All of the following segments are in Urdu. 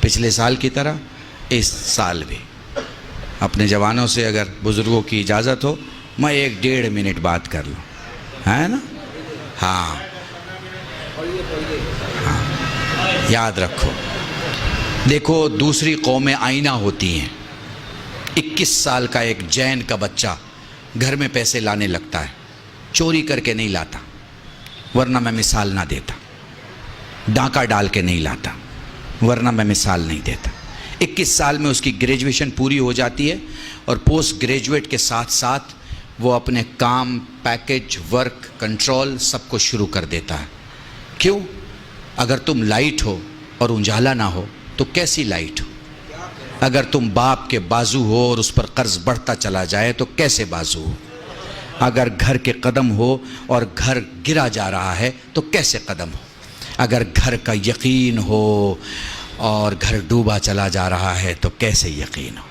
پچھلے سال کی طرح اس سال بھی اپنے جوانوں سے اگر بزرگوں کی اجازت ہو میں 1-1.5 منٹ بات کر لوں، ہے نا؟ ہاں یاد رکھو، دیکھو دوسری قومیں آئینہ ہوتی ہیں۔ 21 سال کا ایک جین کا بچہ گھر میں پیسے لانے لگتا ہے، چوری کر کے نہیں لاتا، ورنہ میں مثال نہ دیتا، ڈاکہ ڈال کے نہیں لاتا، ورنہ میں مثال نہیں دیتا۔ 21 سال میں اس کی گریجویشن پوری ہو جاتی ہے اور پوسٹ گریجویٹ کے ساتھ ساتھ وہ اپنے کام، پیکج، ورک، کنٹرول سب کو شروع کر دیتا ہے۔ کیوں؟ اگر تم لائٹ ہو اور اجالا نہ ہو تو کیسی لائٹ ہو؟ اگر تم باپ کے بازو ہو اور اس پر قرض بڑھتا چلا جائے تو کیسے بازو ہو؟ اگر گھر کے قدم ہو اور گھر گرا جا رہا ہے تو کیسے قدم ہو؟ اگر گھر کا یقین ہو اور گھر ڈوبا چلا جا رہا ہے تو کیسے یقین ہو؟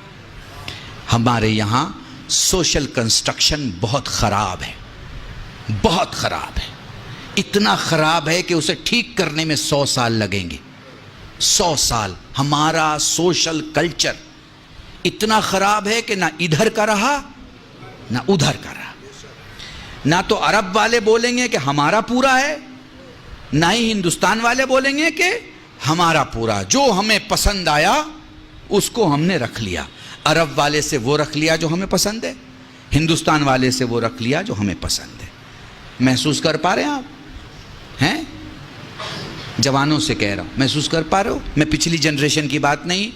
ہمارے یہاں سوشل کنسٹرکشن بہت خراب ہے، بہت خراب ہے، اتنا خراب ہے کہ اسے ٹھیک کرنے میں 100 سال لگیں گے۔ 100 سال۔ ہمارا سوشل کلچر اتنا خراب ہے کہ نہ ادھر کا رہا نہ ادھر کا رہا۔ نہ تو عرب والے بولیں گے کہ ہمارا پورا ہے، نہ ہی ہندوستان والے بولیں گے کہ ہمارا پورا۔ جو ہمیں پسند آیا اس کو ہم نے رکھ لیا۔ عرب والے سے وہ رکھ لیا جو ہمیں پسند ہے، ہندوستان والے سے وہ رکھ لیا جو ہمیں پسند ہے۔ محسوس کر پا رہے ہیں آپ؟ ہیں؟ جوانوں سے کہہ رہا ہوں، محسوس کر پا رہے ہو؟ میں پچھلی جنریشن کی بات نہیں،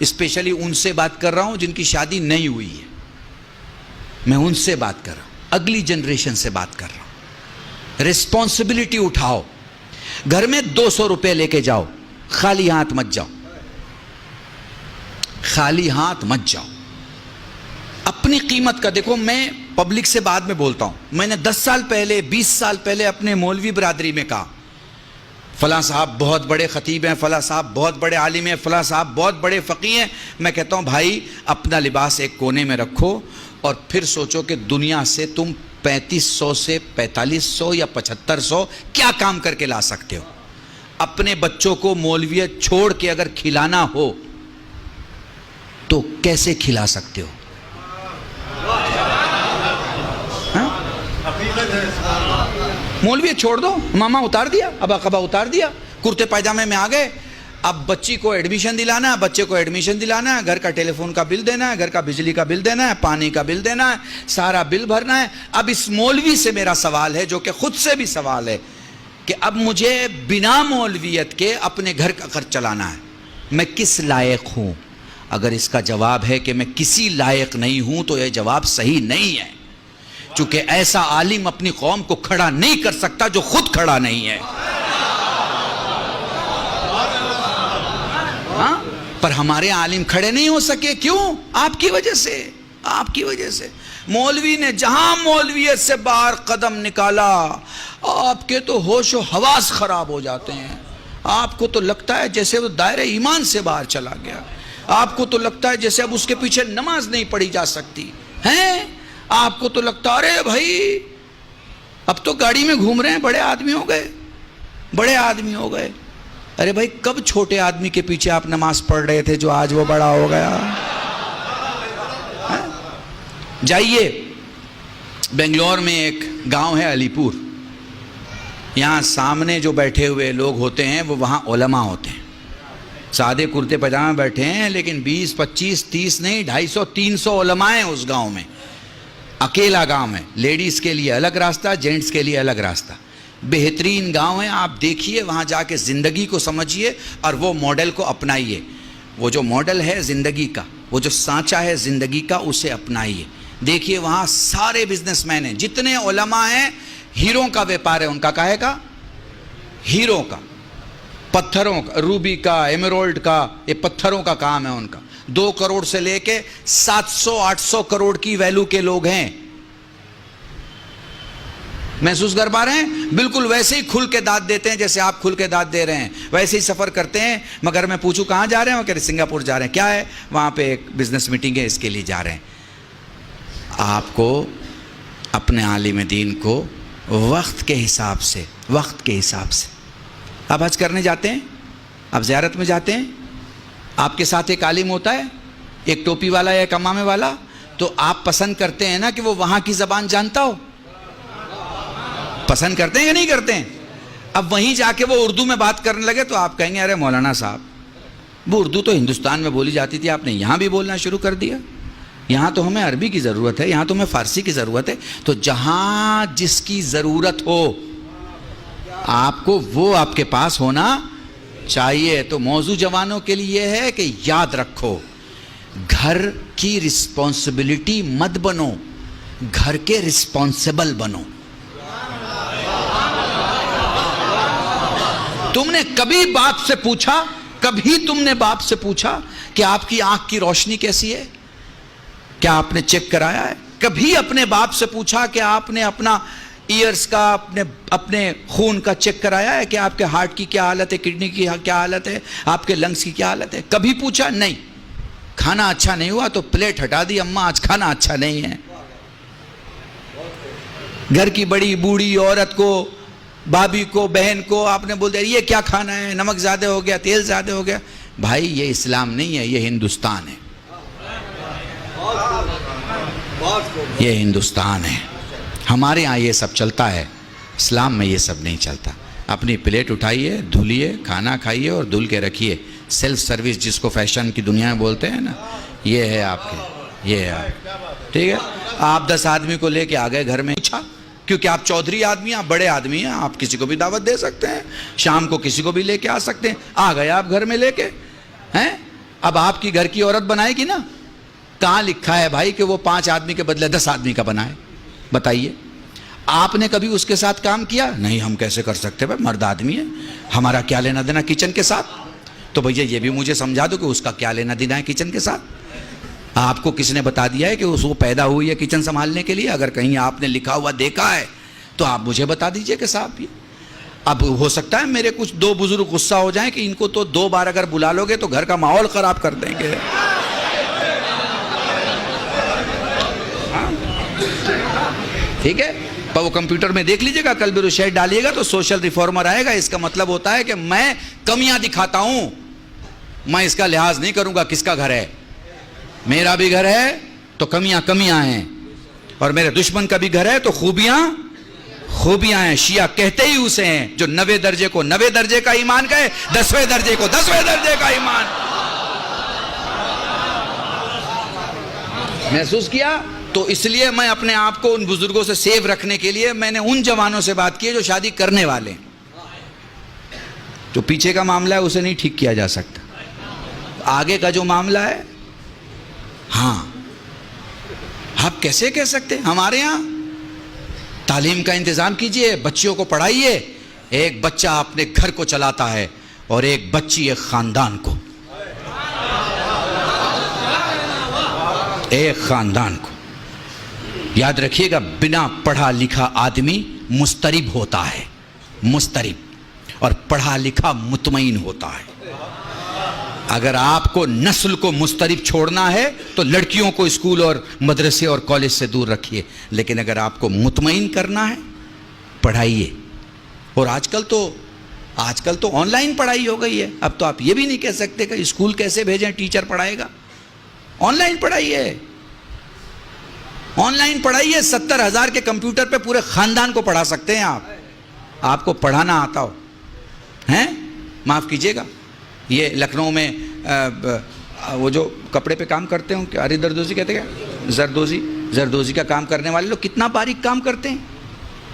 اسپیشلی ان سے بات کر رہا ہوں جن کی شادی نہیں ہوئی ہے۔ میں ان سے بات کر رہا ہوں، اگلی جنریشن سے بات کر رہا ہوں۔ ریسپانسبلٹی اٹھاؤ، گھر میں 200 روپے لے کے جاؤ، خالی ہاتھ مت جاؤ، خالی ہاتھ مت جاؤ۔ اپنی قیمت کا دیکھو، میں پبلک سے بعد میں بولتا ہوں، میں نے 10 سال پہلے 20 سال پہلے اپنے مولوی برادری میں کہا فلاں صاحب بہت بڑے خطیب ہیں، فلاں صاحب بہت بڑے عالم ہیں، فلاں صاحب بہت بڑے فقیہ ہیں۔ میں کہتا ہوں بھائی اپنا لباس ایک کونے میں رکھو اور پھر سوچو کہ دنیا سے تم 3500 سے 4500 یا 7500 کیا کام کر کے لا سکتے ہو۔ اپنے بچوں کو مولویت چھوڑ کے اگر کھلانا ہو تو کیسے کھلا سکتے ہو؟ مولویت چھوڑ دو، ماما اتار دیا، ابا قبا اتار دیا، کرتے پائجامے میں آ گئے۔ اب بچی کو ایڈمیشن دلانا ہے، بچے کو ایڈمیشن دلانا ہے، گھر کا ٹیلی فون کا بل دینا ہے، گھر کا بجلی کا بل دینا ہے، پانی کا بل دینا ہے، سارا بل بھرنا ہے۔ اب اس مولوی سے میرا سوال ہے، جو کہ خود سے بھی سوال ہے، کہ اب مجھے بنا مولویت کے اپنے گھر کا خرچ چلانا ہے، میں کس لائق ہوں؟ اگر اس کا جواب ہے کہ میں کسی لائق نہیں ہوں تو یہ جواب صحیح نہیں ہے، چونکہ ایسا عالم اپنی قوم کو کھڑا نہیں کر سکتا جو خود کھڑا نہیں ہے۔ ہاں؟ پر ہمارے عالم کھڑے نہیں ہو سکے، کیوں؟ آپ کی وجہ سے، آپ کی وجہ سے۔ مولوی نے جہاں مولویت سے باہر قدم نکالا، آپ کے تو ہوش و حواس خراب ہو جاتے ہیں۔ آپ کو تو لگتا ہے جیسے وہ دائرہ ایمان سے باہر چلا گیا، آپ کو تو لگتا ہے جیسے اب اس کے پیچھے نماز نہیں پڑھی جا سکتی ہیں۔ آپ کو تو لگتا ہے ارے بھائی اب تو گاڑی میں گھوم رہے ہیں، بڑے آدمی ہو گئے، بڑے آدمی ہو گئے۔ ارے بھائی کب چھوٹے آدمی کے پیچھے آپ نماز پڑھ رہے تھے جو آج وہ بڑا ہو گیا؟ جائیے بنگلور میں ایک گاؤں ہے علی پور، یہاں سامنے جو بیٹھے ہوئے لوگ ہوتے ہیں وہ وہاں علماء ہوتے ہیں، سادے کرتے پاجامے بیٹھے ہیں، لیکن 20 25 30 نہیں 250 300 علماء ہیں اس گاؤں میں۔ اکیلا گاؤں ہے، لیڈیز کے لیے الگ راستہ، جینٹس کے لیے الگ راستہ۔ بہترین گاؤں ہے، آپ دیکھیے وہاں جا کے زندگی کو سمجھیے اور وہ ماڈل کو اپنائیے۔ وہ جو ماڈل ہے زندگی کا، وہ جو سانچہ ہے زندگی کا، اسے اپنائیے۔ دیکھیے وہاں سارے بزنس مین ہیں، جتنے علماء ہیں، ہیروں کا ویپار ہے ان کا، کہے کا ہیروں کا، پتھروں کا، روبی کا، ایمرالڈ کا، یہ پتھروں کا کام ہے ان کا۔ 2 کروڑ سے لے کے 700 800 کروڑ کی ویلو کے لوگ ہیں۔ محسوس کر پا رہے ہیں؟ بالکل ویسے ہی کھل کے داد دیتے ہیں جیسے آپ کھل کے داد دے رہے ہیں، ویسے ہی سفر کرتے ہیں۔ مگر میں پوچھوں کہاں جا رہے ہیں؟ وہ کہہ رہے سنگاپور جا رہے ہیں۔ کیا ہے؟ وہاں پہ ایک بزنس میٹنگ ہے، اس کے لیے جا رہے ہیں۔ آپ کو اپنے عالم دین کو وقت کے حساب سے، وقت کے حساب سے، آپ حج کرنے جاتے ہیں، آپ زیارت میں جاتے ہیں، آپ کے ساتھ ایک عالم ہوتا ہے، ایک ٹوپی والا یا ایک امامے والا، تو آپ پسند کرتے ہیں نا کہ وہ وہاں کی زبان جانتا ہو؟ پسند کرتے ہیں یا نہیں کرتے ہیں؟ اب وہیں جا کے وہ اردو میں بات کرنے لگے تو آپ کہیں گے ارے مولانا صاحب، وہ اردو تو ہندوستان میں بولی جاتی تھی، آپ نے یہاں بھی بولنا شروع کر دیا، یہاں تو ہمیں عربی کی ضرورت ہے، یہاں تو ہمیں فارسی کی ضرورت ہے۔ تو جہاں جس کی ضرورت ہو آپ کو وہ آپ کے پاس ہونا چاہیے۔ تو موضوع جوانوں کے لیے یہ ہے کہ یاد رکھو، گھر کی رسپانسبلٹی مت بنو، گھر کے رسپانسبل بنو۔ تم نے کبھی باپ سے پوچھا، کبھی تم نے باپ سے پوچھا کہ آپ کی آنکھ کی روشنی کیسی ہے؟ کیا آپ نے چیک کرایا ہے؟ کبھی اپنے باپ سے پوچھا کہ آپ نے اپنا ایئرز کا، اپنے خون کا چیک کرایا ہے کہ آپ کے ہارٹ کی کیا حالت ہے، کڈنی کی کیا حالت ہے، آپ کے لنگز کی کیا حالت ہے؟ کبھی پوچھا؟ نہیں۔ کھانا اچھا نہیں ہوا تو پلیٹ ہٹا دی، اماں آج کھانا اچھا نہیں ہے۔ گھر کی بڑی بوڑھی عورت کو، بھابھی کو، بہن کو آپ نے بول دیا یہ کیا کھانا ہے، نمک زیادہ ہو گیا، تیل زیادہ ہو گیا۔ بھائی یہ اسلام نہیں ہے، یہ ہندوستان ہے، یہ ہندوستان ہے۔ ہمارے ہاں یہ سب چلتا ہے، اسلام میں یہ سب نہیں چلتا۔ اپنی پلیٹ اٹھائیے، دھلیے، کھانا کھائیے اور دھل کے رکھیے۔ سیلف سروس جس کو فیشن کی دنیا میں بولتے ہیں نا، یہ ہے آپ کے، یہ ہے آپ، ٹھیک ہے۔ آپ 10 آدمی کو لے کے آ گئے گھر میں، اچھا کیونکہ آپ چودھری آدمی ہیں، آپ بڑے آدمی ہیں، آپ کسی کو بھی دعوت دے سکتے ہیں، شام کو کسی کو بھی لے کے آ سکتے ہیں۔ آ گئے آپ گھر میں لے کے ہیں، اب آپ کی گھر کی عورت بنائے گی نا۔ کہاں لکھا ہے بھائی کہ وہ 5 آدمی کے بدلے 10 آدمی کا بنائے؟ بتائیے، آپ نے کبھی اس کے ساتھ کام کیا؟ نہیں، ہم کیسے کر سکتے بھائی، مرد آدمی ہے، ہمارا کیا لینا دینا کچن کے ساتھ؟ تو بھیا یہ بھی مجھے سمجھا دو کہ اس کا کیا لینا دینا ہے کچن کے ساتھ۔ آپ کو کس نے بتا دیا ہے کہ وہ پیدا ہوئی ہے کچن سنبھالنے کے لیے؟ اگر کہیں آپ نے لکھا ہوا دیکھا ہے تو آپ مجھے بتا دیجئے کہ صاحب یہ اب ہو سکتا ہے میرے کچھ 2 بزرگ غصہ ہو جائیں کہ ان کو تو 2 بار اگر بلا لو گے تو گھر کا ماحول خراب کر دیں گے۔ ٹھیک ہے، پر وہ کمپیوٹر میں دیکھ لیجئے گا، کل بھی شیئر ڈالیے گا تو سوشل ریفارمر آئے گا۔ اس کا مطلب ہوتا ہے کہ میں کمیاں دکھاتا ہوں، میں اس کا لحاظ نہیں کروں گا کس کا گھر ہے۔ میرا بھی گھر ہے تو کمیاں کمیاں ہیں، اور میرے دشمن کا بھی گھر ہے تو خوبیاں خوبیاں ہیں۔ شیعہ کہتے ہی اسے ہیں جو 90 درجے کو 90 درجے کا ایمان کہے، 10ویں درجے کو 10ویں درجے کا ایمان۔ محسوس کیا؟ تو اس لیے میں اپنے آپ کو ان بزرگوں سے سیو رکھنے کے لیے میں نے ان جوانوں سے بات کی جو شادی کرنے والے ہیں۔ جو پیچھے کا معاملہ ہے اسے نہیں ٹھیک کیا جا سکتا، آگے کا جو معاملہ ہے ہاں آپ کیسے کہہ سکتے؟ ہمارے ہاں تعلیم کا انتظام کیجئے، بچیوں کو پڑھائیے۔ ایک بچہ اپنے گھر کو چلاتا ہے اور ایک بچی ایک خاندان کو، ایک خاندان کو۔ یاد رکھیے گا، بنا پڑھا لکھا آدمی مضطرب ہوتا ہے، مضطرب، اور پڑھا لکھا مطمئن ہوتا ہے۔ اگر آپ کو نسل کو مضطرب چھوڑنا ہے تو لڑکیوں کو اسکول اور مدرسے اور کالج سے دور رکھیے، لیکن اگر آپ کو مطمئن کرنا ہے پڑھائیے۔ اور آج کل تو آن لائن پڑھائی ہو گئی ہے، اب تو آپ یہ بھی نہیں کہہ سکتے کہ اسکول کیسے بھیجیں، ٹیچر پڑھائے گا۔ On line پڑھائیے، on line پڑھائیے۔ 70,000 کے کمپیوٹر پہ پورے خاندان کو پڑھا سکتے ہیں آپ کو پڑھانا آتا ہو ہیں۔ معاف کیجیے گا، یہ لکھنؤ میں وہ جو کپڑے پہ کام کرتے ہوں، اری دردوزی کہتے ہیں، زردوزی کا کام کرنے والے لوگ کتنا باریک کام کرتے ہیں،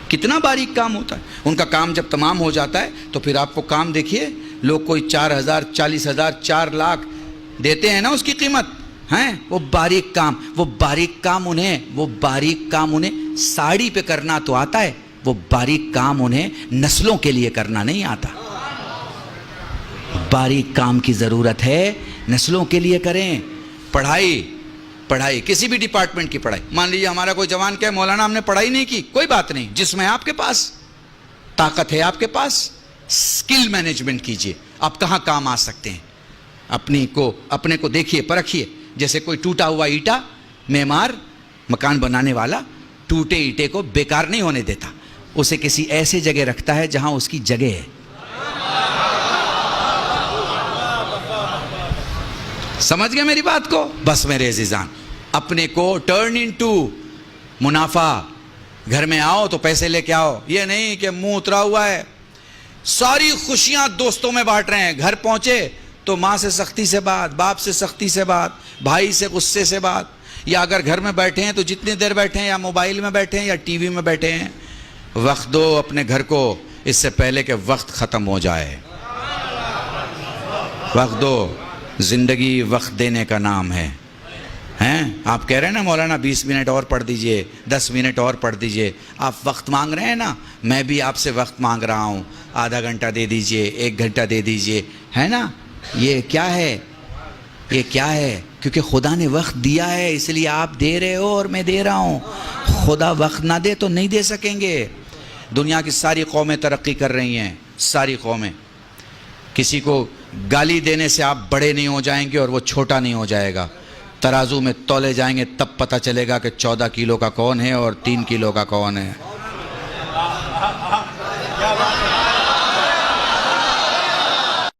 کتنا باریک کام ہوتا ہے ان کا۔ کام جب تمام ہو جاتا ہے تو پھر آپ کو کام دیکھیے، لوگ کوئی 4,000 40,000 4 لاکھ دیتے ہیں نا اس کی قیمت ہیں۔ وہ باریک کام انہیں ساڑی پہ کرنا تو آتا ہے، وہ باریک کام انہیں نسلوں کے لیے کرنا نہیں آتا۔ باریک کام کی ضرورت ہے، نسلوں کے لیے کریں۔ پڑھائی کسی بھی ڈپارٹمنٹ کی پڑھائی۔ مان لیجیے ہمارا کوئی جوان کہے مولانا ہم نے پڑھائی نہیں کی، کوئی بات نہیں، جس میں آپ کے پاس طاقت ہے، آپ کے پاس سکل مینجمنٹ کیجئے، آپ کہاں کام آ سکتے ہیں، اپنے کو دیکھیے، پرکھیے۔ جیسے کوئی ٹوٹا ہوا اینٹا، معمار مکان بنانے والا ٹوٹے اینٹے کو بیکار نہیں ہونے دیتا، اسے کسی ایسے جگہ رکھتا ہے جہاں اس کی جگہ ہے۔ سمجھ گئے میری بات کو؟ بس میرے عزیزان، اپنے کو ٹرن انٹو منافع. گھر میں آؤ تو پیسے لے کے آؤ، یہ نہیں کہ منہ اترا ہوا ہے. ساری خوشیاں دوستوں میں بانٹ رہے ہیں، گھر پہنچے تو ماں سے سختی سے بات، باپ سے سختی سے بات، بھائی سے غصے سے بات. یا اگر گھر میں بیٹھے ہیں تو جتنی دیر بیٹھے ہیں، یا موبائل میں بیٹھے ہیں یا ٹی وی میں بیٹھے ہیں. وقت دو اپنے گھر کو اس سے پہلے کہ وقت ختم ہو جائے. وقت دو، زندگی وقت دینے کا نام ہے. ہیں آپ کہہ رہے ہیں نا مولانا 20 منٹ اور پڑھ دیجئے، 10 منٹ اور پڑھ دیجئے. آپ وقت مانگ رہے ہیں نا، میں بھی آپ سے وقت مانگ رہا ہوں. آدھا گھنٹہ دے دیجئے، 1 گھنٹہ دے دیجئے، ہے نا. یہ کیا ہے؟ یہ کیا ہے؟ کیونکہ خدا نے وقت دیا ہے، اس لیے آپ دے رہے ہو اور میں دے رہا ہوں. خدا وقت نہ دے تو نہیں دے سکیں گے. دنیا کی ساری قومیں ترقی کر رہی ہیں، ساری قومیں. کسی کو گالی دینے سے آپ بڑے نہیں ہو جائیں گے اور وہ چھوٹا نہیں ہو جائے گا. ترازو میں تولے جائیں گے تب پتہ چلے گا کہ 14 کلو کا کون ہے اور 3 کلو کا کون ہے.